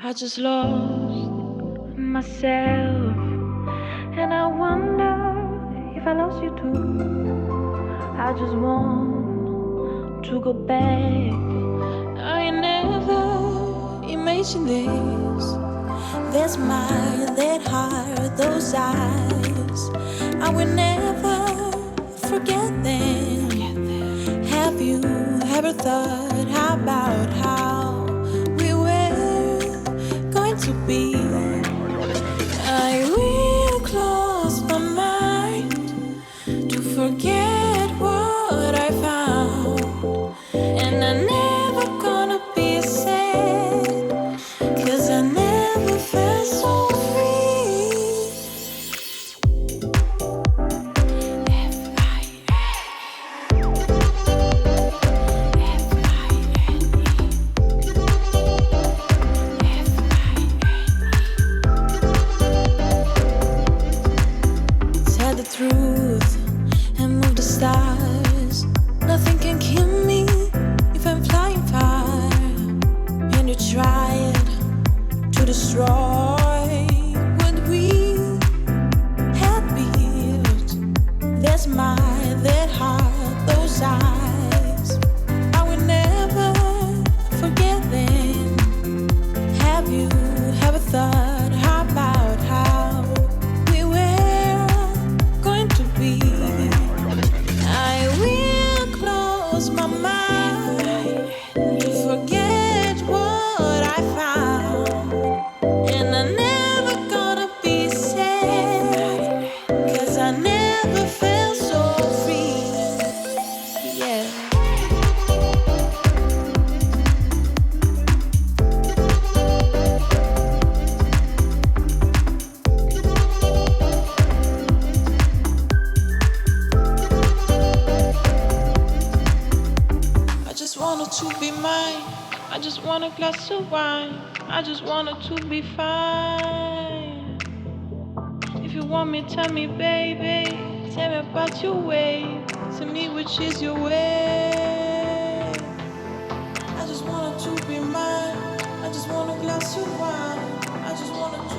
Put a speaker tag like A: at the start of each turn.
A: I just lost myself, and I wonder if I lost you too. I just want to go back. I never imagined this. That smile, that heart, those eyes, I will never forget them. Have you ever thought about how we were going to be? I will close my mind to forget what I found, and I'm never gonna be sad, 'cause I never felt so free. Tell the truth and move the stars. Nothing can kill me if I'm flying far, and you tried to destroy what we had built. That smile, that heart, those eyes, I will never forget them. Have you ever thought about how we were going to be? I will close my mind to forget what I found, and I'm never gonna be sad, 'cause I never felt so free. Yeah. I just wanted to be mine. I just want a glass of wine. I just wanted to be fine. If you want me, tell me, baby. Tell me about your way. Tell me which is your way. I just wanted to be mine. I just want a glass of wine. I just wanted to